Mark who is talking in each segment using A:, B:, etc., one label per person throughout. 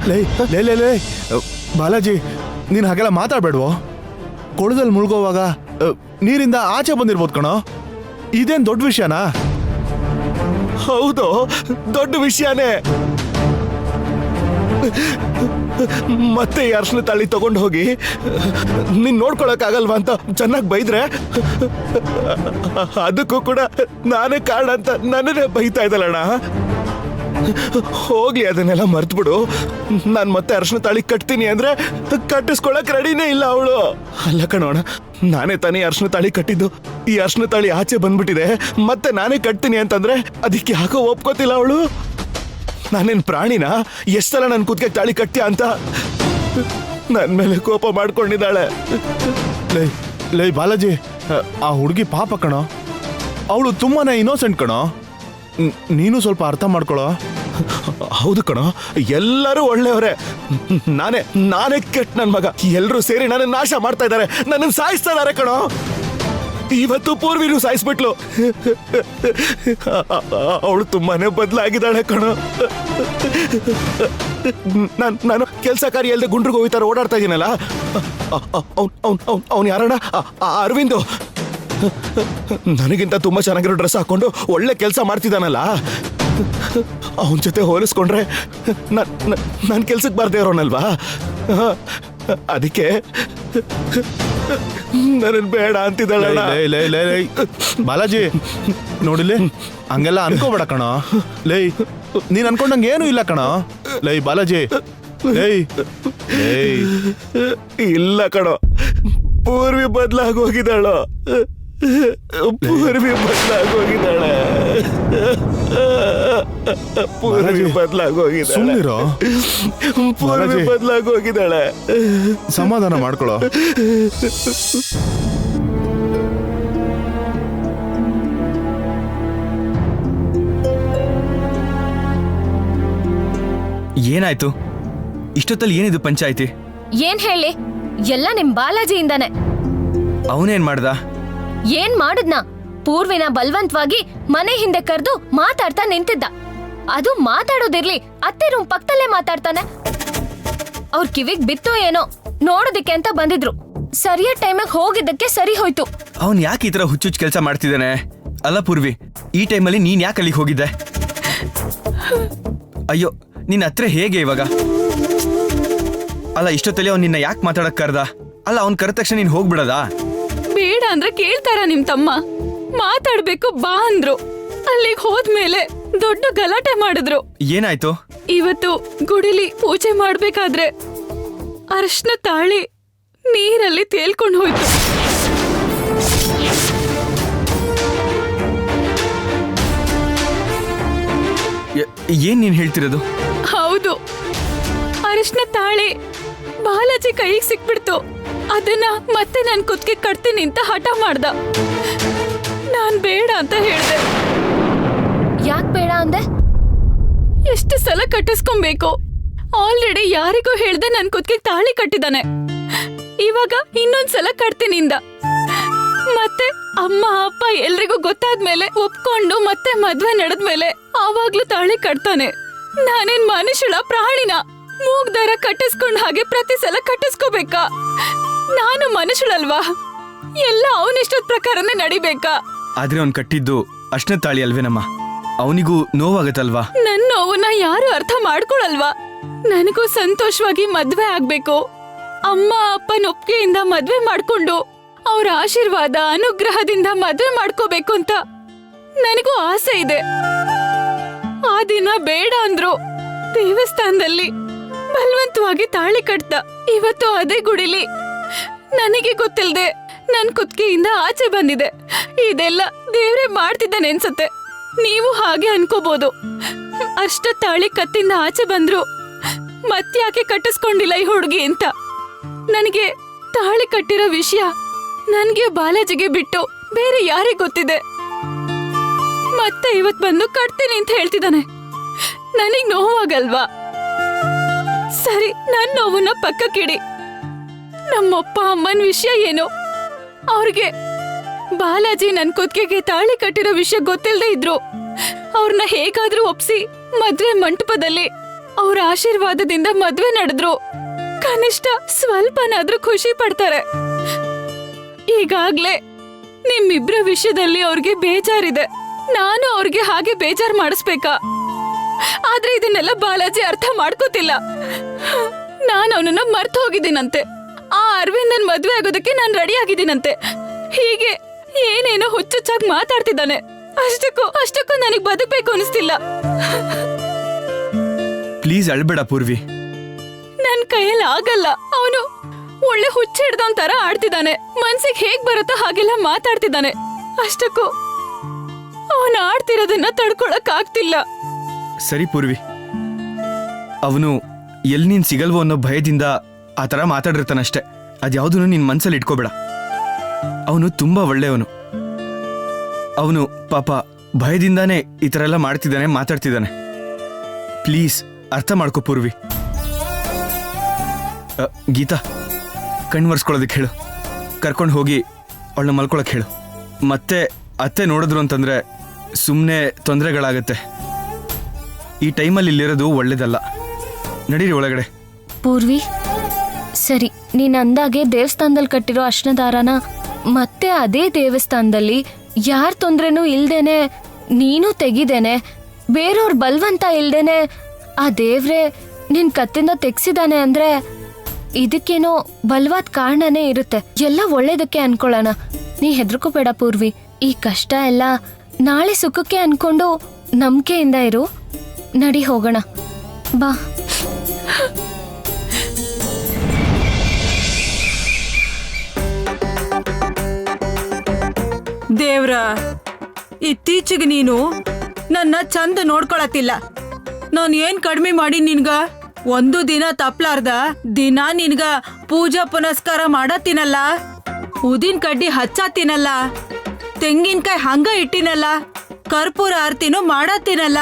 A: ಲೇ ಲೇ ಲೇ ಲೇ ಬಾಲಾಜಿ, ನೀನು ಹಾಗೆಲ್ಲ ಮಾತಾಡ್ಬೇಡ್ವೋ. ಕೊಳದಲ್ಲಿ ಮುಳುಗೋವಾಗ ನೀರಿಂದ ಆಚೆ ಬಂದಿರ್ಬೋದು ಕಣೋ. ಇದೇನ್ ದೊಡ್ಡ ವಿಷಯನಾ?
B: ಹೌದು, ದೊಡ್ಡ ವಿಷಯನೇ. ಮತ್ತೆ ಈ ಅರ್ಶಿನ ತಾಳಿ ತಗೊಂಡು ಹೋಗಿ ನೀನ್ ನೋಡ್ಕೊಳಕ್ ಆಗಲ್ವಾ ಅಂತ ಚೆನ್ನಾಗಿ ಬೈದ್ರೆ ಅದಕ್ಕೂ ಕೂಡ ನಾನೇ ಕಾರಣ ಅಂತ ನನ್ನನ್ನೇ ಬೈತಾ ಇದ್ದಲ್ಲಣ್ಣ. ಹೋಗ್ಲಿ, ಅದನ್ನೆಲ್ಲ ಮರ್ತ್ಬಿಡು. ನಾನ್ ಮತ್ತೆ ಅರ್ಶಿನ ತಾಳಿ ಕಟ್ತೀನಿ ಅಂದ್ರೆ ಕಟ್ಟಿಸ್ಕೊಳಕ್ ರೆಡಿನೇ ಇಲ್ಲ ಅವಳು. ಅಲ್ಲ ಕಣೋಣ, ನಾನೇ ತಾನೇ ಅರ್ಶಿನ ತಾಳಿ ಕಟ್ಟಿದ್ದು. ಈ ಅರ್ಶಿನ ತಾಳಿ ಆಚೆ ಬಂದ್ಬಿಟ್ಟಿದೆ, ಮತ್ತೆ ನಾನೇ ಕಟ್ತೀನಿ ಅಂತಂದ್ರೆ ಅದಕ್ಕೆ ಯಾಕೋ ಒಪ್ಕೋತಿಲ್ಲ ಅವಳು. ನಾನೇನ್ ಪ್ರಾಣಿನ? ಎಷ್ಟೆಲ್ಲ ನನ್ ಕುತ್ತಿಗೆ ತಾಳಿ ಕಟ್ಟ್ಯಾ ಅಂತ ನನ್ ಮೇಲೆ ಕೋಪ ಮಾಡ್ಕೊಂಡಿದ್ದಾಳೆ.
A: ಲೇ ಲೇ ಬಾಲಾಜಿ, ಆ ಹುಡುಗಿ ಪಾಪ ಕಣೋ, ಅವಳು ತುಂಬಾನೇ ಇನ್ನೋಸೆಂಟ್ ಕಣೋ. ನೀನು ಸ್ವಲ್ಪ ಅರ್ಥ ಮಾಡ್ಕೊಳೋ.
B: ಹೌದು ಕಣೋ, ಎಲ್ಲರೂ ಒಳ್ಳೆಯವರೇ. ನಾನೇ ಕೆಟ್ಟ ನನ್ ಮಗ. ಎಲ್ರೂ ಸೇರಿ ನನ್ನ ನಾಶ ಮಾಡ್ತಾ ಇದ್ದಾರೆ, ನನ್ನ ಸಾಯಿಸ್ತಾ ಇದಾರೆ ಕಣೋ. ಇವತ್ತು ಪೂರ್ವಿನೂ ಸಾಯಿಸ್ಬಿಟ್ಲು. ಅವಳು ತುಂಬಾನೇ ಬದಲಾಗಿದ್ದಾಳೆ ಕಣೋ. ನಾನು ಕೆಲಸ ಕಾರ್ಯ ಇಲ್ಲದೆ ಗುಂಡ್ರಿಗೆ ಹೋಗ್ತಾರ ಓಡಾಡ್ತಾ ಇದೀನಲ್ಲ, ಅವ್ನು ಯಾರಣ್ಣ? ಅರವಿಂದು. ನನಗಿಂತ ತುಂಬಾ ಚೆನ್ನಾಗಿರೋ ಡ್ರೆಸ್ ಹಾಕೊಂಡು ಒಳ್ಳೆ ಕೆಲಸ ಮಾಡ್ತಿದ್ದಾನಲ್ಲ, ಅವನ ಜೊತೆ ಹೋಲಿಸ್ಕೊಂಡ್ರೆ ನಾನು ಕೆಲ್ಸಕ್ಕೆ ಬಾರ್ದೇ ಇರೋನಲ್ವಾ. ಅದಕ್ಕೆ ನನ್ನ ಬೇಡ ಅಂತಿದ್ದಾಳೆ.
A: ಬಾಲಾಜಿ ನೋಡಿಲಿ, ಹಂಗೆಲ್ಲ ಅನ್ಕೋಬೇಡ ಕಣೋ. ಲೈ, ನೀನ್ ಅನ್ಕೊಂಡಂಗೆ ಏನು ಇಲ್ಲ ಕಣೋ. ಲೈ ಬಾಲಾಜಿ, ಲೈ
B: ಇಲ್ಲ ಕಣೋ, ಪೂರ್ವಿ ಬದಲಾಗಿ ಹೋಗಿದ್ದಾಳು. ಪೂರ್ವಿ ಬದಲಾಗಿ ಹೋಗಿದ್ದಾಳೆ. ಪೂರ್ವಿ ಬದಲಾಗಿ ಹೋಗಿದ್ದಾಳೆ.
A: ಸುಮ್ಮನಿರೋ.
B: ಪೂರ್ವಿ ಬದಲಾಗಿ ಹೋಗಿದ್ದಾಳೆ.
A: ಸಮಾಧಾನ ಮಾಡ್ಕೊಳ್ಳೋ.
C: ಏನಾಯ್ತು? ಇಷ್ಟೊತ್ತಲ್ಲಿ ಏನಿದು ಪಂಚಾಯ್ತಿ?
D: ಏನ್ ಹೇಳಿ, ಎಲ್ಲ ನಿಮ್ ಬಾಲಾಜಿಯಿಂದಾನೆ.
C: ಅವನೇನ್ ಮಾಡ್ದ?
D: ಏನ್ ಮಾಡಿದ್ನ? ಪೂರ್ವಿನ ಬಲವಂತವಾಗಿ ಮನೆ ಹಿಂದೆ ಕರೆದು ಮಾತಾಡ್ತಾ ನಿಂತಿದ್ದ. ಅದು ಮಾತಾಡೋದಿರ್ಲಿ, ಅತ್ತೆ ರೂಮ್ ಪಕ್ಕದಲ್ಲೇ ಮಾತಾಡ್ತಾನೆ. ಅವ್ರ ಕಿವಿಗ್ ಬಿತ್ತೋ ಏನೋ ನೋಡೋದಿಕ್ಕೆ ಅಂತ ಬಂದಿದ್ರು. ಸರಿಯಾದ ಟೈಮಿಗೆ ಹೋಗಿದ್ದಕ್ಕೆ ಸರಿ ಹೋಯ್ತು.
C: ಅವನ್ ಯಾಕೆ ಈ ತರ ಹುಚ್ಚುಚ್ಚು ಕೆಲಸ ಮಾಡ್ತಿದ್ದಾನೆ? ಅಲ್ಲ ಪೂರ್ವಿ, ಈ ಟೈಮಲ್ಲಿ ನೀನ್ ಯಾಕೆ ಅಲ್ಲಿಗೆ ಹೋಗಿದ್ದೆ? ಅಯ್ಯೋ, ನಿನ್ನ ಹತ್ರ ಹೇಗೆ ಇವಾಗ? ಅಲ್ಲ, ಇಷ್ಟೊತ್ತಲ್ಲಿ ಅವ್ನು ನಿನ್ನ ಯಾಕೆ ಮಾತಾಡಕ್ ಕರ್ದ? ಅಲ್ಲ, ಅವ್ನ್ ಕರೆದ ತಕ್ಷಣ ನೀನ್ ಹೋಗ್ಬಿಡದಾ?
E: ಬೇಡ ಅಂದ್ರೆ ಕೇಳ್ತಾರ ನಿಮ್ ತಮ್ಮ? ಮಾತಾಡ್ಬೇಕು ಬಾ ಅಂದ್ರು. ಅಲ್ಲಿಗೆ ಹೋದ್ಮೇಲೆ ದೊಡ್ಡ ಗಲಾಟೆ ಮಾಡಿದ್ರು.
C: ಏನಾಯ್ತು?
E: ಇವತ್ತು ಗುಡಿಲಿ ಪೂಜೆ ಮಾಡ್ಬೇಕಾದ್ರೆ ಅರ್ಶನ ತಾಳಿ ನೀರಲ್ಲಿ ತೇಲ್ಕೊಂಡು ಹೋಯ್ತು.
C: ಏನ್ ನೀನ್ ಹೇಳ್ತಿರೋದು?
E: ಹೌದು, ಅರಿಶಿನ ತಾಳಿ ಬಾಲಾಜಿ ಕೈಗೆ ಸಿಕ್ಬಿಡ್ತು. ಅದನ್ನ ಮತ್ತೆ ನನ್ ಕುತ್ತಿಗೆ ಕಟ್ತೀನಿ ಅಂತ ಹಠ ಮಾಡ್ದ. ನಾನ್ ಬೇಡ ಅಂತ ಹೇಳ್ದೆ.
D: ಯಾಕ್ ಬೇಡ ಅಂದೆ?
E: ಎಷ್ಟು ಸಲ ಕಟ್ಟಿಸ್ಕೊಬೇಕು? ಆಲ್ರೆಡಿ ಯಾರಿಗೂ ಹೇಳ್ದೆ ನನ್ ಕುತ್ತಿಗೆ ತಾಳಿ ಕಟ್ಟಿದಾನೆ. ಇವಾಗ ಇನ್ನೊಂದ್ಸಲ ಕಟ್ತೀನಿ ಅಂದ. ಮತ್ತೆ ಅಮ್ಮ ಅಪ್ಪ ಎಲ್ರಿಗೂ ಗೊತ್ತಾದ್ಮೇಲೆ ಒಪ್ಕೊಂಡು ಮತ್ತೆ ಮದ್ವೆ ನಡೆದ್ಮೇಲೆ ಆವಾಗ್ಲೂ ತಾಳಿ ಕಟ್ತಾನೆ. ನಾನೇನ್ ಮನುಷ್ಯಳ ಪ್ರಾಣಿನ? ಮೂಗ್ದಾರ ಕಟ್ಟಿಸ್ಕೊಂಡ್ ಹಾಗೆ ಪ್ರತಿ ಸಲ ಕಟ್ಟಿಸ್ಕೋಬೇಕಾ? ನಾನು ಮನುಷ್ಯಳಲ್ವಾ? ಎಲ್ಲ ಅವನಿಷ್ಟದ ಪ್ರಕಾರನೇ ನಡಿಬೇಕಾ?
C: ಆದ್ರೆ ಅವ್ನ್ ಕಟ್ಟಿದ್ದು ಅರ್ಶಿನ ತಾಳಿ ಅಲ್ವೇನಮ್ಮ? ಅವನಿಗೂ ನೋವಾಗತ್ತಲ್ವಾ?
E: ನನ್ ನೋವನ್ನ ಯಾರು ಅರ್ಥ ಮಾಡ್ಕೊಳಲ್ವಾ? ನನಗೂ ಸಂತೋಷವಾಗಿ ಮದ್ವೆ ಆಗ್ಬೇಕು, ಅಮ್ಮ ಅಪ್ಪನ ಒಪ್ಪಿಗೆಯಿಂದ ಮದ್ವೆ ಮಾಡ್ಕೊಂಡು ಅವ್ರ ಆಶೀರ್ವಾದ ಅನುಗ್ರಹದಿಂದ ಮದ್ವೆ ಮಾಡ್ಕೋಬೇಕು ಅಂತ ನನಗೂ ಆಸೆ ಇದೆ. ಆ ದಿನ ಬೇಡ ಅಂದ್ರು. ದೇವಸ್ಥಾನದಲ್ಲಿ ಬಲವಂತವಾಗಿ ತಾಳಿ ಕಟ್ತ. ಇವತ್ತು ಅದೇ ಗುಡಿಲಿ ನನಗೆ ಗೊತ್ತಿಲ್ದೆ ನನ್ ಕುತ್ತಿಗೆಯಿಂದ ಆಚೆ ಬಂದಿದೆ. ಇದೆಲ್ಲ ದೇವ್ರೇ ಮಾಡ್ತಿದ್ದಾನೆ ಅನ್ಸತ್ತೆ. ನೀವು ಹಾಗೆ ಅನ್ಕೋಬಹುದು. ಅಷ್ಟ ತಾಳಿ ಕತ್ತಿಂದ ಆಚೆ ಬಂದ್ರು ಮತ್ತ್ಯಾಕೆ ಕಟ್ಟಿಸ್ಕೊಂಡಿಲ್ಲ ಈ ಹುಡುಗಿ ಅಂತ. ನನಗೆ ತಾಳಿ ಕಟ್ಟಿರೋ ವಿಷಯ ನನ್ಗೆ ಬಾಲಾಜಿಗೆ ಬಿಟ್ಟು ಬೇರೆ ಯಾರಿಗೆ ಗೊತ್ತಿದೆ? ಮತ್ತೆ ಇವತ್ ಬಂದು ಕಟ್ತೀನಿ ಅಂತ ಹೇಳ್ತಿದ್ದಾನೆ. ನನಗ್ ನೋವಾಗಲ್ವಾ? ಸರಿ, ನನ್ ನೋವನ್ನ ಪಕ್ಕಕ್ಕಿಡಿ. ನಮ್ಮಪ್ಪ ಅಮ್ಮನ ವಿಷಯ ಏನು? ಅವ್ರಿಗೆ ಬಾಲಾಜಿ ನನ್ ಕುತ್ತಿಗೆಗೆ ತಾಳಿ ಕಟ್ಟಿರೋ ವಿಷಯ ಗೊತ್ತಿಲ್ಲದೆ ಇದ್ರು ಅವ್ರನ್ನ ಹೇಗಾದ್ರೂ ಒಪ್ಸಿ ಮದ್ವೆ ಮಂಟಪದಲ್ಲಿ ಅವ್ರ ಆಶೀರ್ವಾದದಿಂದ ಮದ್ವೆ ನಡೆದ್ರು ಕನಿಷ್ಠ ಸ್ವಲ್ಪನಾದ್ರೂ ಖುಷಿ ಪಡ್ತಾರೆ. ಈಗಾಗ್ಲೇ ನಿಮ್ಮಿಬ್ರ ವಿಷಯದಲ್ಲಿ ಅವ್ರಿಗೆ ಬೇಜಾರಿದೆ. ನಾನು ಅವ್ರಿಗೆ ಹಾಗೆ ಬೇಜಾರ್ ಮಾಡಿಸ್ಬೇಕಾ? ಆದ್ರೆ ಇದನ್ನೆಲ್ಲ ಬಾಲಾಜಿ ಅರ್ಥ ಮಾಡ್ಕೋತಿಲ್ಲ. ನಾನು ಅವನನ್ನ ಮರ್ತು ಹೋಗಿದ್ದೀನಂತೆ. ಆ ಅರವಿಂದನ್ ಮದ್ವೆ ಆಗೋದಕ್ಕೆ ನಾನು ರೆಡಿ ಆಗಿದ್ದೀನಂತೆ. ಹೀಗೆ ಏನೇನೋ ಹುಚ್ಚುಚ್ಚಾಗಿ ಮಾತಾಡ್ತಿದ್ದಾನೆ. ಅಷ್ಟಕ್ಕೂ ನನಗ್ ಬದುಕ್ಬೇಕು ಅನಿಸ್ತಿಲ್ಲ.
C: ಪ್ಲೀಸ್ ಅಳ್ಬೇಡ ಪೂರ್ವಿ.
E: ನನ್ ಕೈಯಲ್ಲಿ ಆಗಲ್ಲ. ಅವನು ಒಳ್ಳೆ ಹುಚ್ಚ ಹಿಡ್ದವನ್ ತರ ಆಡ್ತಿದ್ದಾನೆ. ಮನ್ಸಿಗೆ ಹೇಗ್ ಬರುತ್ತೋ ಹಾಗೆಲ್ಲ ಮಾತಾಡ್ತಿದ್ದಾನೆ. ಅಷ್ಟಕ್ಕೂ ಅವನು ಆಡ್ತಿರೋದನ್ನ ತಡ್ಕೊಳಕ್ ಆಗ್ತಿಲ್ಲ.
C: ಸರಿ ಪೂರ್ವಿ, ಅವನು ಎಲ್ಲಿ ನೀನ್ ಸಿಗಲ್ವೋ ಅನ್ನೋ ಭಯದಿಂದ ಆ ಥರ ಮಾತಾಡಿರ್ತಾನಷ್ಟೇ. ಅದ್ಯಾವುದೂ ನಿನ್ ಮನ್ಸಲ್ಲಿ ಇಟ್ಕೋಬೇಡ. ಅವನು ತುಂಬಾ ಒಳ್ಳೆಯವನು. ಅವನು ಪಾಪ ಭಯದಿಂದಾನೇ ಈ ಥರ ಎಲ್ಲ ಮಾಡ್ತಿದ್ದಾನೆ, ಮಾತಾಡ್ತಿದ್ದಾನೆ. ಪ್ಲೀಸ್ ಅರ್ಥ ಮಾಡ್ಕೋ ಪೂರ್ವಿ. ಗೀತಾ, ಕಣ್ವರ್ಸ್ಕೊಳ್ಳೋದಕ್ಕೆ ಹೇಳು. ಕರ್ಕೊಂಡು ಹೋಗಿ ಅವಳನ್ನ ಮಲ್ಕೊಳಕ್ಕೆ ಹೇಳು. ಮತ್ತೆ ಅತ್ತೆ ನೋಡಿದ್ರು ಅಂತಂದ್ರೆ ಸುಮ್ಮನೆ ತೊಂದರೆಗಳಾಗತ್ತೆ. ಈ ಟೈಮಲ್ಲಿ ಇಲ್ಲಿರೋದು ಒಳ್ಳೇದಲ್ಲ. ನಡೀರಿ ಒಳಗಡೆ.
D: ಪೂರ್ವಿ, ಸರಿ, ನೀನ್ ಅಂದಾಗೆ ದೇವಸ್ಥಾನದಲ್ಲಿ ಕಟ್ಟಿರೋ ಅರ್ಶಿನ ದಾರನ ಮತ್ತೆ ಅದೇ ದೇವಸ್ಥಾನದಲ್ಲಿ ಯಾರ ತೊಂದ್ರೆನೂ ಇಲ್ದೇನೆ ನೀನು ತೆಗಿದೇನೆ, ಬೇರೆಯವ್ರ ಬಲ್ವಂತ ಇಲ್ದೇನೆ ಆ ದೇವ್ರೆ ನಿನ್ ಕತ್ತಿಂದ ತೆಗ್ಸಿದಾನೆ ಅಂದ್ರೆ ಇದಕ್ಕೇನೋ ಬಲವಾದ ಕಾರಣನೇ ಇರುತ್ತೆ. ಎಲ್ಲ ಒಳ್ಳೇದಕ್ಕೆ ಅನ್ಕೊಳ್ಳೋಣ. ನೀ ಹೆದರ್ಕೋಬೇಡ ಪೂರ್ವಿ. ಈ ಕಷ್ಟ ಎಲ್ಲ ನಾಳೆ ಸುಖಕ್ಕೆ ಅನ್ಕೊಂಡು ನಂಬಿಕೆಯಿಂದ ಇರು. ನಡಿ ಹೋಗೋಣ ಬಾ.
F: ದೇವ್ರ, ಇತ್ತೀಚೆಗೆ ನೀನು ನನ್ನ ಚಂದ ನೋಡ್ಕೊಳತಿಲ್ಲ. ನಾನು ಏನ್ ಕಡಿಮೆ ಮಾಡಿ ನಿನ್ಗ ಒಂದು ದಿನ ತಪ್ಲಾರ್ದ ದಿನ ನಿನ್ಗ ಪೂಜಾ ಪುನಸ್ಕಾರ ಮಾಡತ್ತೀನಲ್ಲ, ಉದಿನ ಕಡ್ಡಿ ಹಚ್ಚತ್ತೀನಲ್ಲ, ತೆಂಗಿನಕಾಯಿ ಹಂಗ ಇಟ್ಟಿನಲ್ಲ, ಕರ್ಪೂರ ಆರ್ತಿನೂ ಮಾಡತ್ತೀನಲ್ಲ.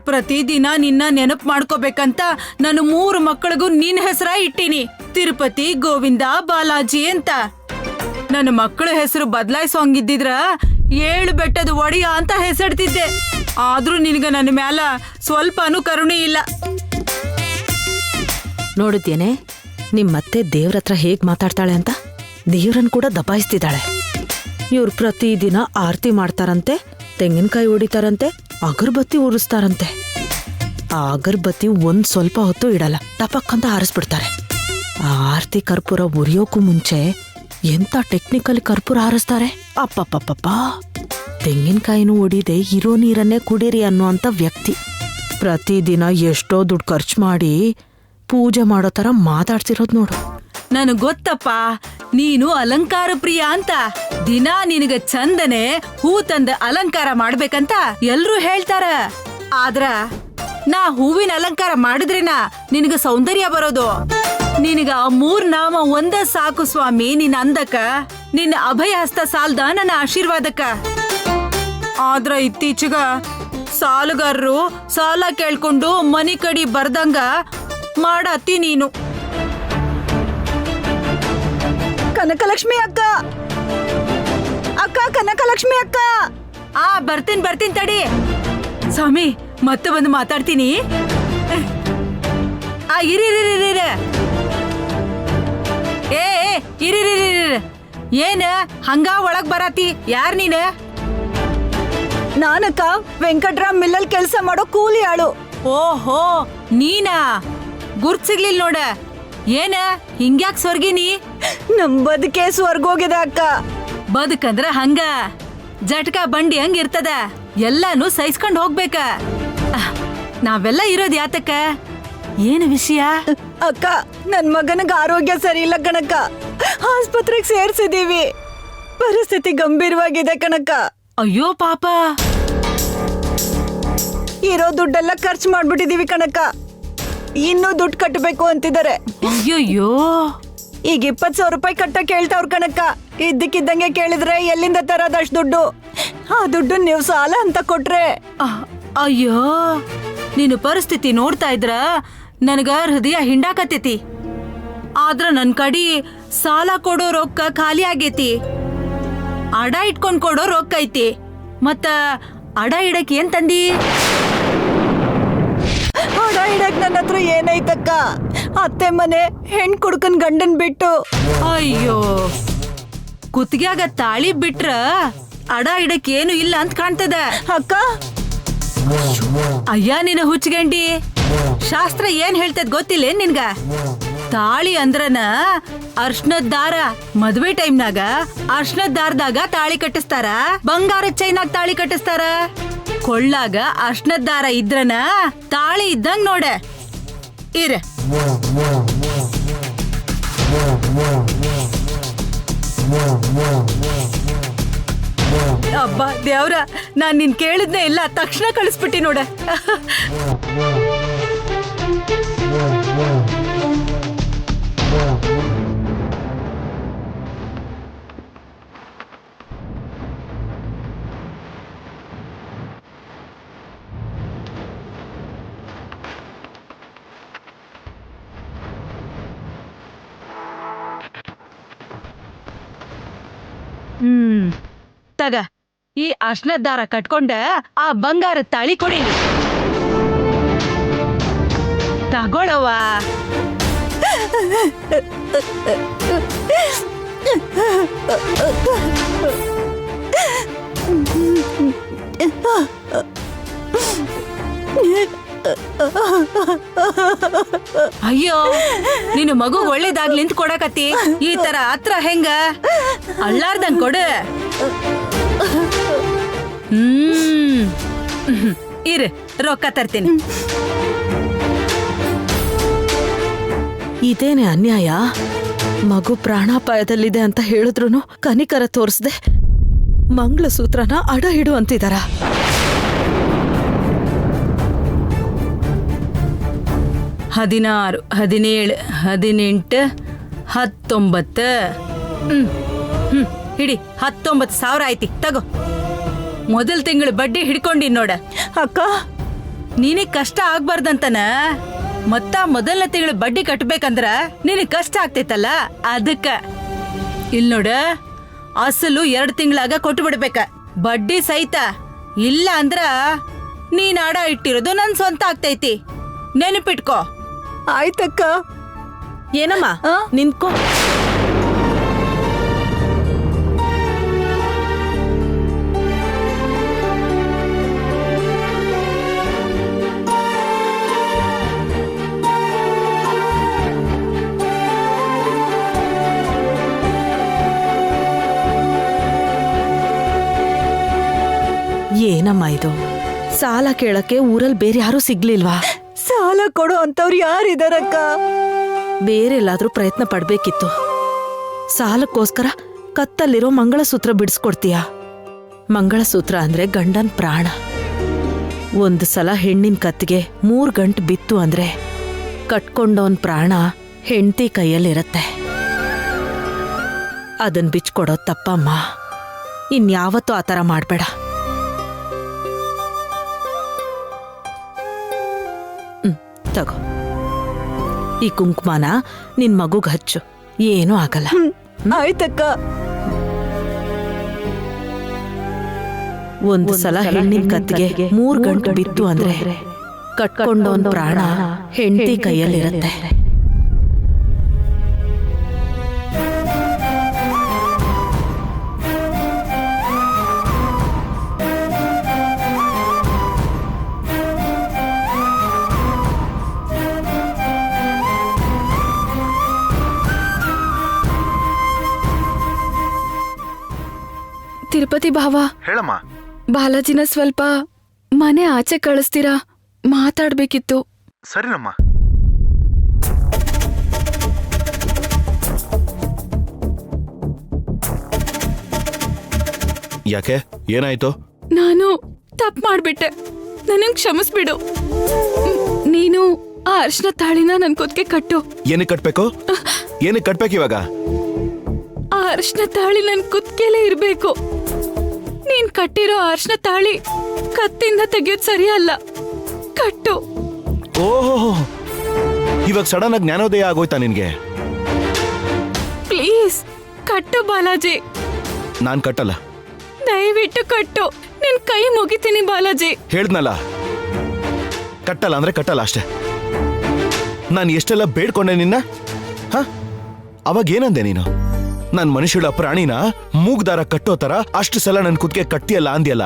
F: ಪ್ರತಿದಿನ ನಿನ್ನ ನೆನಪು ಮಾಡ್ಕೋಬೇಕಂತ ನಾನು 3 ಮಕ್ಕಳಿಗೂ ನಿನ್ನ ಹೆಸರ ಇಟ್ಟೀನಿ. ತಿರುಪತಿ, ಗೋವಿಂದ, ಬಾಲಾಜಿ ಅಂತ. ನನ್ನ ಮಕ್ಕಳ ಹೆಸರು ಬದಲಾಯಿಸೋಂಗಿದ್ದಿದ್ರ 7 ಬೆಟ್ಟದ ಒಡೆಯ ಅಂತ ಹೆಸರಿಡ್ತಿದ್ದೆ. ಆದ್ರೂ ನಿನಗ ನನ್ನ ಮ್ಯಾಲ ಸ್ವಲ್ಪನೂ ಕರುಣೆ ಇಲ್ಲ.
G: ನೋಡಿದ್ಯೇನೆ ನಿಮ್ಮತ್ತೆ ದೇವ್ರ ಹತ್ರ ಹೇಗ್ ಮಾತಾಡ್ತಾಳೆ ಅಂತ. ದೇವ್ರನ್ ಕೂಡ ದಬಾಯಿಸ್ತಿದ್ದಾಳೆ. ಇವ್ರು ಪ್ರತಿದಿನ ಆರತಿ ಮಾಡ್ತಾರಂತೆ, ತೆಂಗಿನಕಾಯಿ ಹೊಡಿತಾರಂತೆ, ಅಗರಬತ್ತಿ ಉರಿಸ್ತಾರಂತೆ. ಆ ಅಗರಬತ್ತಿ ಒಂದ್ ಸ್ವಲ್ಪ ಹೊತ್ತು ಇಡಲ್ಲ, ಟಪಕ್ ಅಂತ ಹಾರಿಸ್ಬಿಡ್ತಾರೆ. ಆ ಆರತಿ ಕರ್ಪೂರ ಉರಿಯೋಕ್ಕೂ ಮುಂಚೆ ಎಂತ ಟೆಕ್ನಿಕಲ್ ಕರ್ಪೂರ ಹಾರಿಸ್ತಾರೆ. ಅಪ್ಪಪ್ಪಪ್ಪ, ತೆಂಗಿನಕಾಯಿನೂ ಹೊಡಿದೆ ಇರೋ ನೀರನ್ನೇ ಕುಡೀರಿ ಅನ್ನುವಂಥ ವ್ಯಕ್ತಿ ಪ್ರತಿದಿನ ಎಷ್ಟೋ ದುಡ್ಡು ಖರ್ಚು ಮಾಡಿ ಪೂಜೆ ಮಾಡೋ ತರ ಮಾತಾಡ್ತಿರೋದು ನೋಡು.
F: ನನಗ್ ಗೊತ್ತಪ್ಪ, ನೀನು ಅಲಂಕಾರ ಪ್ರಿಯ ಅಂತ. ದಿನ ನಿನಗ ಚಂದನೆ ಹೂ ತಂದ ಅಲಂಕಾರ ಮಾಡ್ಬೇಕಂತ ಎಲ್ರೂ ಹೇಳ್ತಾರ. ಆದ್ರ ನಾ ಹೂವಿನ ಅಲಂಕಾರ ಮಾಡಿದ್ರೇನ ನಿನಗ ಸೌಂದರ್ಯ ಬರೋದು. ನಿನಗ 3 ನಾಮ ಒಂದ ಸಾಕು ಸ್ವಾಮಿ. ನಿನ್ನ ಅಂದಕ್ಕ, ನಿನ್ನ ಅಭಯ ಹಸ್ತ ಸಾಲ್ದ ನನ್ನ ಆಶೀರ್ವಾದಕ್ಕ. ಆದ್ರ ಇತ್ತೀಚೆಗ ಸಾಲುಗಾರರು ಸಾಲ ಕೇಳ್ಕೊಂಡು ಮನಿ ಕಡಿ ಬರ್ದಂಗ ಮಾಡತ್ತಿ ನೀನು.
H: ಕನಕಲಕ್ಷ್ಮಿ ಅಕ್ಕ, ಅಕ್ಕ ಕನಕಲಕ್ಷ್ಮಿ ಅಕ್ಕ.
F: ಬರ್ತೀನಿ ತಡಿ ಸ್ವಾಮಿ, ಮತ್ತೆ ಬಂದು ಮಾತಾಡ್ತೀನಿ. ಇರಿ ಏನ ಹಂಗ ಒಳಗ್ ಬರಾತಿ? ಯಾರ್ ನೀನ?
H: ನಾನಕ್ಕ ವೆಂಕಟ್ರಾಮ್ ಮಿಲ್ಲಲ್ ಕೆಲ್ಸ ಮಾಡೋ ಕೂಲಿ ಆಳು.
F: ಓಹೋ, ನೀನಾ? ಗುರ್ತ್ ಸಿಗ್ಲಿಲ್ ನೋಡ. ಏನ ಹಿಂಗ್ಯಾಕ್ ಸ್ವರ್ಗಿನಿ?
H: ನಮ್ ಬದುಕೆ ಸ್ವರ್ಗೋಗಿದೆ ಅಕ್ಕ.
F: ಬದುಕಂದ್ರ ಹಂಗ ಜಟ್ಕ ಬಂಡಿ ಹಂಗ ಇರ್ತದ. ಎಲ್ಲಾನು ಸಹಿಸ್ಕೊಂಡ್ ಹೋಗ್ಬೇಕ. ನಾವೆಲ್ಲ ಇರೋದ್ ಯಾತಕ್ಕ? ಏನು ವಿಷಯ?
H: ಅಕ್ಕ, ನನ್ ಮಗನಿಗೆ ಆರೋಗ್ಯ ಸರಿ ಇಲ್ಲ ಕಣಕ್ಕ. ಆಸ್ಪತ್ರೆಗೆ ಸೇರ್ಸಿದೀವಿ. ಪರಿಸ್ಥಿತಿ ಗಂಭೀರವಾಗಿದೆ ಕಣಕ್ಕ.
F: ಅಯ್ಯೋ ಪಾಪ.
H: ಇರೋ ದುಡ್ಡೆಲ್ಲ ಖರ್ಚು ಮಾಡ್ಬಿಟ್ಟಿದೀವಿ ಕಣಕ್ಕ. ಇನ್ನೂ ದುಡ್ಡು ಕಟ್ಟಬೇಕು ಅಂತಿದ್ದಾರೆ.
F: ಅಯ್ಯೋಯ್ಯೋ,
H: ಈಗ 20,000 ರೂಪಾಯಿ ಕಟ್ಟಕ್ಕೆ ಹೇಳ್ತಾವ್ರ ಕಣಕ್ಕ. ಇದ್ದಕ್ಕಿದ್ದಂಗೆ ಕೇಳಿದ್ರೆ ಎಲ್ಲಿಂದ ತರೋದಷ್ಟು ದುಡ್ಡು? ಆ ದುಡ್ಡು ನೀವು ಸಾಲ ಅಂತ ಕೊಟ್ರೆ.
F: ಅಯ್ಯೋ, ನೀನು ಪರಿಸ್ಥಿತಿ ನೋಡ್ತಾ ಇದ್ರ ನನಗ ಹೃದಯ ಹಿಂಡಾಕತ್ತೈತಿ. ಆದ್ರ ನನ್ ಕಡಿ ಸಾಲ ಕೊಡೋ ರೊಕ್ಕ ಖಾಲಿ ಆಗೇತಿ. ಅಡ ಇಟ್ಕೊಂಡ್ ಕೊಡೋ ರೊಕ್ಕ ಐತಿ. ಮತ್ತ ಅಡ ಇಡಕ್ ಏನ್ ತಂದಿ?
H: ಹಡ ಇಡಕ್ ನನ್ನ ಹತ್ರ ಏನೈತಕ್ಕ? ಅತ್ತೆ ಮನೆ ಹೆಣ್ ಕುಡ್ಕನ್ ಗಂಡನ್ ಬಿಟ್ಟು.
F: ಅಯ್ಯೋ, ಕುತ್ತಿಗ್ಯಾಗ ತಾಳಿ ಬಿಟ್ರ ಅಡ ಇಡಕ್ ಏನು ಇಲ್ಲ ಅಂತ ಕಾಣ್ತದ.
H: ಅಕ್ಕ
F: ಅಯ್ಯ ನಿನ್ನ ಹುಚ್ಚಗಂಡಿ, ಶಾಸ್ತ್ರ ಏನ್ ಹೇಳ್ತದ ಗೊತ್ತಿಲ್ಲ ನಿನ್ಗ? ತಾಳಿ ಅಂದ್ರನ ಅರ್ಶನದ ದಾರ. ಮದ್ವೆ ಟೈಮ್ನಾಗ ಅರ್ಶನದ ದಾರದಾಗ ತಾಳಿ ಕಟ್ಟಿಸ್ತಾರ, ಬಂಗಾರದ ಚೈನಾಗ ತಾಳಿ ಕಟ್ಟಿಸ್ತಾರ. ಕೊಳ್ಳಾಗ ಅರ್ಶನದ ದಾರ ಇದ್ರನ ತಾಳಿ ಇದ್ದಂಗ್ ನೋಡ. ಇರ ಅಬ್ಬಾ ದೇವ್ರ, ನಾನ್ ನಿನ್ ಕೇಳಿದ್ನೇ ಇಲ್ಲ, ತಕ್ಷಣ ಕಳಿಸ್ಬಿಟ್ಟಿ ನೋಡ. ತಗ, ಈ ಅರ್ಶನದ ದಾರ ಕಟ್ಕೊಂಡ ಆ ಬಂಗಾರದ ತಾಳಿ ಕೊಡಿ. ತಗೊಳವ್ವ. ಅಯ್ಯೋ, ನೀನು ಮಗು ಒಳ್ಳೇದಾಗ್ಲಿ ಅಂತ ಕೊಡಕತ್ತಿ, ಈ ತರ ಹತ್ರ ಹೆಂಗ? ಅಳ್ಳಾರ್ದಂಗ್ ಕೊಡು. ಇರು, ರೊಕ್ಕ ತರ್ತೀನಿ.
G: ಇದೇನೆ ಅನ್ಯಾಯ? ಮಗು ಪ್ರಾಣಾಪಾಯದಲ್ಲಿದೆ ಅಂತ ಹೇಳಿದ್ರು ಕನಿಕರ ತೋರಿಸ್ದೆ ಮಂಗಳಸೂತ್ರನ ಅಡ ಇಡು ಅಂತಿದಾರ.
F: ಹದಿನಾರು, 17, 18, 19. ಹಿಡಿ, 19,000 ಆಯ್ತಿ. ತಗೋ, ಮೊದಲ್ ತಿಂಗಳು ಬಡ್ಡಿ ಹಿಡ್ಕೊಂಡಿ ನೋಡ.
H: ಅಕ್ಕ
F: ನೀನಿಗ್ ಕಷ್ಟ ಆಗ್ಬಾರ್ದಂತನ ಮತ್ತ ಮೊದಲನೇ ತಿಂಗಳು ಬಡ್ಡಿ ಕಟ್ಬೇಕಂದ್ರ ನಿನಗ್ ಕಷ್ಟ ಆಗ್ತೈತಲ್ಲ, ಅದಕ್ಕ. ಇಲ್ ನೋಡ, ಅಸಲು 2 ತಿಂಗಳಾಗ ಕೊಟ್ಟು ಬಿಡ್ಬೇಕ, ಬಡ್ಡಿ ಸಹಿತ. ಇಲ್ಲ ಅಂದ್ರ ನೀನ್ ಅಡ ಇಟ್ಟಿರೋದು ನನ್ ಸ್ವಂತ ಆಗ್ತೈತಿ, ನೆನಪಿಟ್ಕೋ.
H: ಆಯ್ತಕ್ಕ.
G: ಏನಮ್ಮ ನಿಂತ್ಕೋ. ಏನಮ್ಮ ಇದು? ಸಾಲ ಕೇಳಕ್ಕೆ ಊರಲ್ಲಿ ಬೇರೆ ಯಾರೂ ಸಿಗ್ಲಿಲ್ವಾ?
H: ಸಾಲ ಕೊಡೋ ಅಂತವ್ರು ಯಾರಿದಾರಕ್ಕ?
G: ಬೇರೆಲ್ಲಾದ್ರೂ ಪ್ರಯತ್ನ ಪಡ್ಬೇಕಿತ್ತು. ಸಾಲಕ್ಕೋಸ್ಕರ ಕತ್ತಲ್ಲಿರೋ ಮಂಗಳಸೂತ್ರ ಬಿಡಿಸ್ಕೊಡ್ತೀಯ? ಮಂಗಳಸೂತ್ರ ಅಂದ್ರೆ ಗಂಡನ್ ಪ್ರಾಣ. ಒಂದು ಸಲ ಹೆಣ್ಣಿನ ಕತ್ತಿಗೆ 3 ಗಂಟು ಬಿತ್ತು ಅಂದ್ರೆ ಕಟ್ಕೊಂಡವನ್ ಪ್ರಾಣ ಹೆಂಡತಿ ಕೈಯಲ್ಲಿರತ್ತೆ. ಅದನ್ ಬಿಚ್ಕೊಡೋದ್ ತಪ್ಪಮ್ಮ. ಇನ್ಯಾವತ್ತೂ ಆ ಥರ ಮಾಡ್ಬೇಡ. ತಗೋ, ಈ ಕುಂಕುಮನ ನಿನ್ ಮಗುಗ್ ಹಚ್ಚು, ಏನೂ ಆಗಲ್ಲ.
H: ಆಯ್ತಕ್ಕ.
G: ಒಂದು ಸಲ ಹೆಣ್ಣಿನ ಕತ್ತಿಗೆ 3 ಗಂಟು ಬಿತ್ತು ಅಂದ್ರೆ ಕಟ್ಕೊಂಡವನ್ ಪ್ರಾಣ ಹೆಂಡತಿ ಕೈಯಲ್ಲಿರತ್ತೆ.
E: ತಿರುಪತಿ ಭಾವ,
A: ಹೇಳಮ್ಮ.
E: ಬಾಲಾಜಿನ ಸ್ವಲ್ಪ ಮನೆ ಆಚೆ ಕಳಿಸ್ತೀರಾ? ಮಾತಾಡ್ಬೇಕಿತ್ತು.
A: ಸರಿನಮ್ಮ.
B: ಯಾಕೆ, ಏನಾಯ್ತು?
E: ನಾನು ತಪ್ಪು ಮಾಡ್ಬಿಟ್ಟೆ, ನನಗ್ ಕ್ಷಮಿಸ್ಬಿಡು. ನೀನು ಆ ಅರ್ಶನ ತಾಳಿನ ನನ್ ಕುತ್ತಿಗೆ ಕಟ್ಟು.
B: ಏನಕ್ಕೆ ಕಟ್ಬೇಕು? ಏನಕ್ಕೆ ಕಟ್ಬೇಕು ಇವಾಗ?
E: ಆ ಅರ್ಶನ ತಾಳಿ ನನ್ ಕುತ್ತಿಗೆಲೇ ಇರ್ಬೇಕು. ನೀನ್ ಕಟ್ಟಿರೋ ಅರ್ಶನ ತಾಳಿ ಕತ್ತಿಂದ ತೆಗಿಯೋದ್ ಸರಿಯಲ್ಲ, ಕಟ್ಟು.
B: ಓಹೋ, ಇವಾಗ ಸಡನ್ ಆಗಿ ಜ್ಞಾನೋದಯ ಆಗೋಯ್ತಾ ನಿನ್ಗೆ?
E: ಪ್ಲೀಸ್ ಕಟ್ಟು ಬಾಲಾಜಿ.
B: ನಾನ್ ಕಟ್ಟಲ್ಲ.
E: ದಯವಿಟ್ಟು ಕಟ್ಟು, ನಿನ್ ಕೈ ಮುಗಿತೀನಿ ಬಾಲಾಜಿ.
B: ಹೇಳ್ದ್ನಲ್ಲ, ಕಟ್ಟಲ್ಲ ಅಂದ್ರೆ ಕಟ್ಟಲ್ಲ ಅಷ್ಟೇ. ನಾನು ಎಷ್ಟೆಲ್ಲ ಬೇಡ್ಕೊಂಡೆ ನಿನ್ನ, ಹ? ಅವಾಗ ಏನಂದೆ ನೀನು? ನನ್ ಮನುಷ್ಯಳ ಪ್ರಾಣಿನ ಮೂಗ್ದಾರ ಕಟ್ಟೋ ತರ ಅಷ್ಟು ಸಲ ನನ್ ಕುತ್ತಿಗೆ ಕಟ್ಟಿಯಲ್ಲ ಅಂದ್ಯಲ್ಲ.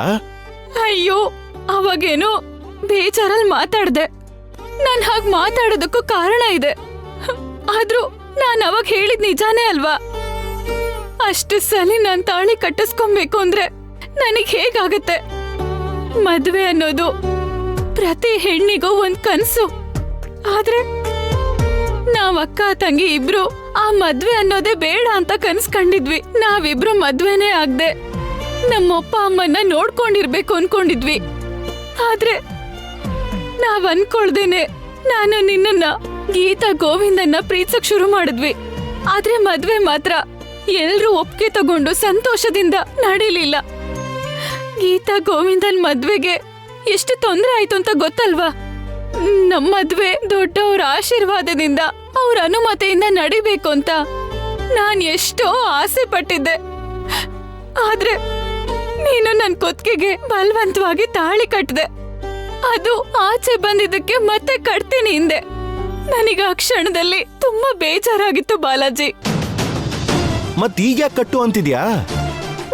E: ಅಯ್ಯೋ ಅವಾಗೇನೋ ಬೇಜಾರಲ್ಲಿ ಮಾತಾಡ್ದೆ. ನಾನ್ ಹಾಗ್ ಮಾತಾಡೋದಕ್ಕೂ ಕಾರಣ ಇದೆ. ಆದ್ರೂ ನಾನ್ ಅವಾಗ ಹೇಳಿದ್ ನಿಜಾನೇ ಅಲ್ವಾ? ಅಷ್ಟು ಸಲ ನಾನ್ ತಾಳಿ ಕಟ್ಟಿಸ್ಕೊಬೇಕು ಅಂದ್ರೆ ನನಗ್ ಹೇಗಾಗತ್ತೆ? ಮದ್ವೆ ಅನ್ನೋದು ಪ್ರತಿ ಹೆಣ್ಣಿಗೂ ಒಂದ್ ಕನ್ಸು. ಆದ್ರೆ ನಾವ್ ಅಕ್ಕ ತಂಗಿ ಇಬ್ರು ಆ ಮದ್ವೆ ಅನ್ನೋದೇ ಬೇಡ ಅಂತ ಕನ್ಸ್ ಕಂಡಿದ್ವಿ. ನಾವಿಬ್ರು ಮದ್ವೆನೇ ಆಗ್ದೆ ನಮ್ಮಪ್ಪ ಅಮ್ಮನ್ನ ನೋಡ್ಕೊಂಡಿರ್ಬೇಕು ಅನ್ಕೊಂಡಿದ್ವಿ. ಆದ್ರೆ ನಾವ್ ಅನ್ಕೊಳ್ದೇನೆ ನಾನು ನಿನ್ನನ್ನ ಗೀತಾ ಗೋವಿಂದನ್ನ ಪ್ರೀತಿಸಕ್ ಶುರು ಮಾಡಿದ್ವಿ. ಆದ್ರೆ ಮದ್ವೆ ಮಾತ್ರ ಎಲ್ರೂ ಒಪ್ಪಿಗೆ ತಗೊಂಡು ಸಂತೋಷದಿಂದ ನಡೀಲಿಲ್ಲ. ಗೀತಾ ಗೋವಿಂದನ್ ಮದ್ವೆಗೆ ಎಷ್ಟು ತೊಂದ್ರೆ ಆಯ್ತು ಅಂತ ಗೊತ್ತಲ್ವಾ? ನಮ್ಮ ಮದ್ವೆ ದೊಡ್ಡವ್ರ ಆಶೀರ್ವಾದದಿಂದ ಅವ್ರ ಅನುಮತಿಯಿಂದ ನಡಿಬೇಕು ಅಂತ ನಾನ್ ಎಷ್ಟೋ ಆಸೆ ಪಟ್ಟಿದ್ದೆ. ಆದ್ರೆ ನೀನು ನನ್ ಕುತ್ತಿಗೆಗೆ ಬಲವಂತವಾಗಿ ತಾಳಿ ಕಟ್ಟಿದೆ. ಅದು ಆಚೆ ಬಂದಿದ್ದಕ್ಕೆ ಮತ್ತೆ ಕಟ್ತೀನಿ ಹಿಂದೆ. ನನಗ ಆ ಕ್ಷಣದಲ್ಲಿ ತುಂಬಾ ಬೇಜಾರಾಗಿತ್ತು ಬಾಲಾಜಿ.
B: ಮತ್ತೀಗ ಕಟ್ಟು ಅಂತಿದ್ಯಾ?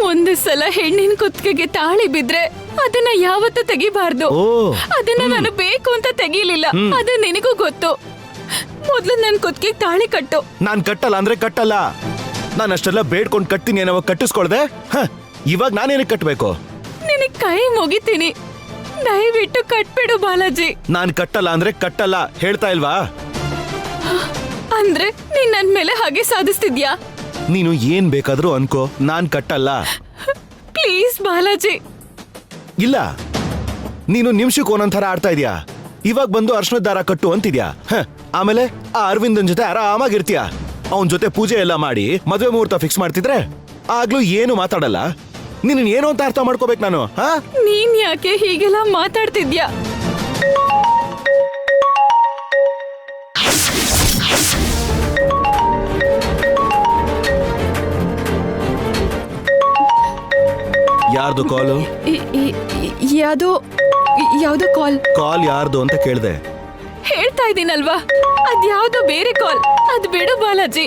E: ಒಂದು ಸಲ ಹೆಣ್ಣಿನ ಕುತ್ತಿಗೆಗೆ ತಾಳಿ ಬಿದ್ರೆ ಅದನ್ನ ಯಾವತ್ತೂ ತೆಗಿಬಾರ್ದು. ಅದನ್ನ ನಾನು ಬೇಕು ಅಂತ ತೆಗೀಲಿಲ್ಲ. ಅದು ನಿನಗೂ ಗೊತ್ತು. ಮೊದ್ಲು ನನ್ ಕುತ್ತಿಗೆ ತಾಳಿ ಕಟ್ಟು.
B: ನಾನ್ ಕಟ್ಟಲ್ಲ ಅಂದ್ರೆ ಕಟ್ಟಲ್ಲ. ನಾನು ಅಷ್ಟೆಲ್ಲ ಬೇಡ್ಕೊಂಡ್ ಕಟ್ತೀನಿ ಏನೋ ಕಟ್ಟಿಸ್ಕೊಳ್ದೆ. ಇವಾಗ ನಾನೇನಕ್ಕೆ ಕಟ್ಬೇಕು?
E: ನಿನಗ್ ಕೈ ಮುಗಿತೀನಿ, ದಯವಿಟ್ಟು ಕಟ್ಬಿಡು ಬಾಲಾಜಿ.
B: ನಾನ್ ಕಟ್ಟಲ್ಲ ಅಂದ್ರೆ ಕಟ್ಟಲ್ಲ ಹೇಳ್ತಾ ಇಲ್ವಾ?
E: ಅಂದ್ರೆ ನೀನ್ ನನ್ ಮೇಲೆ ಹಾಗೆ ಸಾಧಿಸ್ತಿದ್ಯಾ?
B: ನೀನು ಏನ್ ಬೇಕಾದ್ರೂ ಅನ್ಕೋ, ನಾನ್ ಕಟ್ಟಲ್ಲ.
E: ಪ್ಲೀಸ್ ಬಾಲಾಜಿ.
B: ಇಲ್ಲ, ನೀನು ನಿಮಿಷಕ್ಕೆ ಒಂದೊಂಥರ ಆಡ್ತಾ ಇದೀಯಾ. ಇವಾಗ ಬಂದು ಅರ್ಶನದ ದಾರ ಕಟ್ಟು ಅಂತಿದ್ಯಾ, ಆಮೇಲೆ ಆ ಅರವಿಂದನ್ ಜೊತೆ ಆರಾಮಾಗಿರ್ತೀಯ. ಅವನ್ ಜೊತೆ ಪೂಜೆ ಎಲ್ಲ ಮಾಡಿ ಮದುವೆ ಮುಹೂರ್ತ ಫಿಕ್ಸ್ ಮಾಡ್ತಿದ್ರೆ ಆಗ್ಲೂ ಏನು ಮಾತಾಡಲ್ಲ. ನೀನ್ ಏನು ಅಂತ ಅರ್ಥ ಮಾಡ್ಕೋಬೇಕು ನಾನು.
E: ನೀನ್ ಯಾಕೆ ಹೀಗೆಲ್ಲ ಮಾತಾಡ್ತಿದ್ಯಾ?
B: ಯಾರ್ದು ಕಾಲು?
E: ಯಾವ್ದೋ ಕಾಲ್.
B: ಕಾಲ್ ಯಾರ್ದು ಅಂತ ಕೇಳ್ದೆ.
E: ಹೇಳ್ತಾ ಇದೀನಲ್ವಾ, ಅದ್ಯಾವ್ದೋ ಬೇರೆ ಕಾಲ್. ಅದ್ ಬಿಡು ಬಾಲಾಜಿ.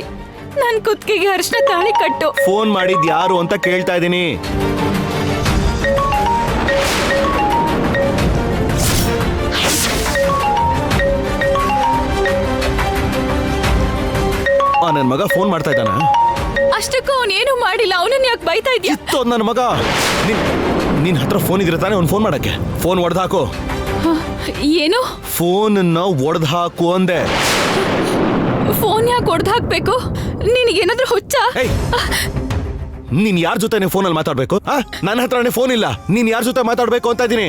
E: ನನ್ ಕುತ್ತಿಗೆಗೆ ಅರ್ಶನ ತಾಳಿ ಕಟ್ಟು.
B: ಫೋನ್ ಮಾಡಿದ್ ಯಾರು ಅಂತ ಕೇಳ್ತಾ ಇದೀನಿ. ನನ್ ಮಗ ಫೋನ್ ಮಾಡ್ತಾ ಇದ್ದಾನ.
E: ಅಷ್ಟಕ್ಕೂ ಅವನೇನು ಮಾಡಿಲ್ಲ. ಅವನನ್ನ ಯಾಕೆ ಬೈತಾ ಇದ್ಯಾ?
B: ನನ್ನ ಮಗ ನಿನ್ ಹತ್ರ ಫೋನ್ ಇದ್ರೆ ತಾನೆ ಅವ್ನು ಫೋನ್ ಮಾಡಕ್ಕೆ. ಫೋನ್ ಒಡೆದು ಹಾಕು.
E: ಏನು?
B: ಫೋನ್ ಒಡೆದು ಹಾಕು ಅಂದೆ.
E: ಫೋನ್ ಯಾಕೆ ಒಡೆದು ಹಾಕ್ಬೇಕು? ನಿನಗೇನಾದ್ರೂ ಹುಚ್ಚ?
B: ನೀನ್ ಯಾರ ಜೊತೆ ಫೋನಲ್ಲಿ ಮಾತಾಡ್ಬೇಕು? ನನ್ನ ಹತ್ರನೇ ಫೋನ್ ಇಲ್ಲ. ನೀನ್ ಯಾರ ಜೊತೆ ಮಾತಾಡ್ಬೇಕು ಅಂತ ಇದೀನಿ.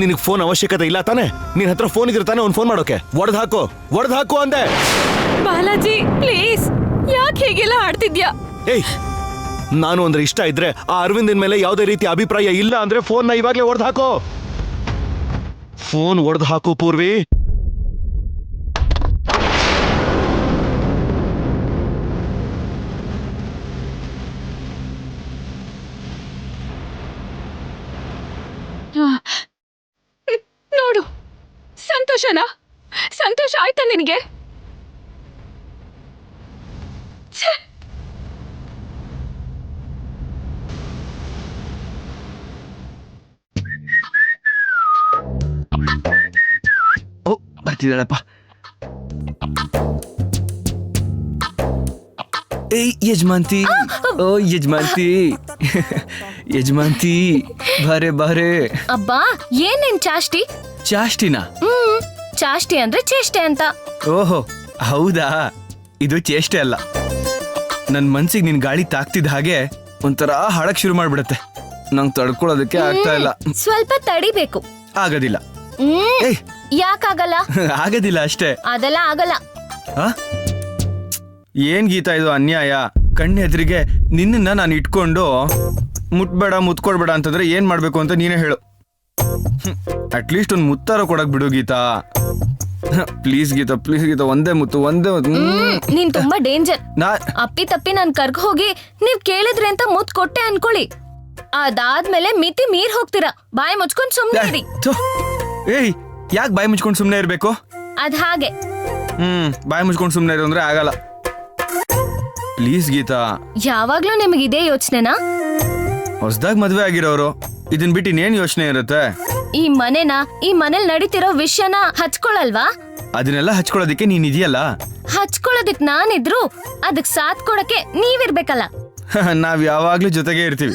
B: ನಿನಗ್ ಫೋನ್ ಅವಶ್ಯಕತೆ ಇಲ್ಲ ತಾನೆ? ನಿನ್ ಹತ್ರ ಫೋನ್ ಇದ್ರೆ ತಾನೆ ಅವ್ನು ಫೋನ್ ಮಾಡೋಕೆ. ಒಡೆದು ಹಾಕು ಅಂದೆ.
E: ಬಾಲಾಜಿ ಪ್ಲೀಸ್, ಯಾಕೆ ಹೀಗೆಲ್ಲ ಆಡ್ತಿದ್ಯಾ?
B: ನಾನು ಅಂದ್ರೆ ಇಷ್ಟ ಇದ್ರೆ ಆ ಅರವಿಂದನ್ ಮೇಲೆ ಯಾವುದೇ ರೀತಿ ಅಭಿಪ್ರಾಯ ಇಲ್ಲ ಅಂದ್ರೆ ಫೋನ್ ಇವಾಗ್ಲೇ ಒಡೆದು ಹಾಕು. ಫೋನ್ ಒಡೆದು ಹಾಕು ಪೂರ್ವಿ.
E: ನೋಡು, ಸಂತೋಷ ಆಯ್ತಾ ನಿನಗೆ?
C: ಬರ್ತಿದ್ದಾಳಪ್ಪ. ಯಜಮಾಂತಿ, ಓ ಯಜಮಾಂತಿ, ಯಜಮಾಂತಿ ಬಾರೆ.
D: ಅಬ್ಬಾ, ಏನೇನ್ ಚಾಷ್ಟಿ?
C: ಚಾಷ್ಟಿನಾ?
D: ಚಾಷ್ಟಿ ಅಂದ್ರೆ ಚೇಷ್ಟೆ ಅಂತ.
C: ಓಹೋ ಹೌದಾ? ಇದು ಚೇಷ್ಟೆ ಅಲ್ಲ. ನನ್ ಮನ್ಸಿಗೆ ನಿನ್ ಗಾಳಿ ತಾಕ್ತಿದ್ದ ಹಾಗೆ ಒಂಥರ ಹಾಡಕ್ ಶುರು ಮಾಡ್ಬಿಡತ್ತೆ. ನಂಗೆ ತಡ್ಕೊಳ್ಳೋದಕ್ಕೆ ಆಗ್ತಾ ಇಲ್ಲ.
D: ಸ್ವಲ್ಪ ತಡಿಬೇಕು.
C: ಆಗೋದಿಲ್ಲ.
D: ಯಾಕಾಗಲ್ಲ?
C: ಆಗೋದಿಲ್ಲ ಅಷ್ಟೇ.
D: ಅದೆಲ್ಲ ಆಗಲ್ಲ.
C: ಏನ್ ಗೀತಾ ಇದು ಅನ್ಯಾಯ? ಕಣ್ಣೆದ್ರಿಗೆ ನಿನ್ನ ನಾನು ಇಟ್ಕೊಂಡು ಮುಟ್ಬೇಡ ಮುತ್ಕೊಡ್ಬೇಡ ಅಂತಂದ್ರೆ ಏನ್ ಮಾಡ್ಬೇಕು ಅಂತ ನೀನೇ ಹೇಳು. ಅಟ್ಲೀಸ್ಟ್ ಒಂದು ಮುತ್ತಾರ ಕೊಡಕ್ ಬಿಡು ಗೀತಾ. ಪ್ಲೀಸ್ ಗೀತಾ, ಒಂದೇ ಮುತ್ತು.
D: ನೀನ್ ತುಂಬಾ ಡೇಂಜರ್. ಅಪ್ಪಿ ತಪ್ಪಿ ನಾನ್ ಕರ್ಗ ಹೋಗಿ ನೀವ್ ಕೇಳಿದ್ರಿ ಅಂತ ಮುತ್ ಕೊಟ್ಟೆ ಅನ್ಕೊಳ್ಳಿ, ಅದಾದ್ಮೇಲೆ ಮಿತಿ ಮೀರ್ ಹೋಗ್ತೀರಾ. ಬಾಯಿ ಮುಚ್ಕೊಂಡ್ ಸುಮ್ನೆ.
C: ಯಾಕೆ ಬಾಯಿ ಮುಚ್ಕೊಂಡು ಸುಮ್ಮನೆ ಇರಬೇಕು?
D: ಅದ್ ಹಾಗೆ.
C: ಬಾಯಿ ಮುಚ್ಕೊಂಡು ಸುಮ್ಮನೆ ಇರು ಅಂದ್ರೆ ಆಗಲ್ಲ. ಪ್ಲೀಸ್ ಗೀತಾ.
D: ಯಾವಾಗ್ಲೂ ನಿಮಗೆ ಇದೇ ಯೋಚನೆನಾ?
C: ಹೊಸದಾಗಿ ಮದ್ವೆ ಆಗಿರೋರು ಇದನ್ ಬಿಟ್ಟು ಇನ್ನೇನ್ ಯೋಚನೆ ಇರುತ್ತೆ?
D: ಈ ಮನೇಲಿ ನಡೀತಿರೋ ವಿಷಯನ ಹಚ್ಕೊಳಲ್ವಾ?
C: ಅದನ್ನೆಲ್ಲ ಹಚ್ಕೊಳ್ಳೋದಿಕ್ಕೆ ನೀನ್ ಇದೆಯಲ್ಲ.
D: ಹಚ್ಕೊಳ್ಳೋದಿಕ್ ನಾನಿದ್ರು ಅದಕ್ ಸಾಥ್ ಕೊಡಕ್ಕೆ ನೀವಿರ್ಬೇಕಲ್ಲ.
C: ನಾವ್ ಯಾವಾಗ್ಲೂ ಜೊತೆಗೆ ಇರ್ತೀವಿ.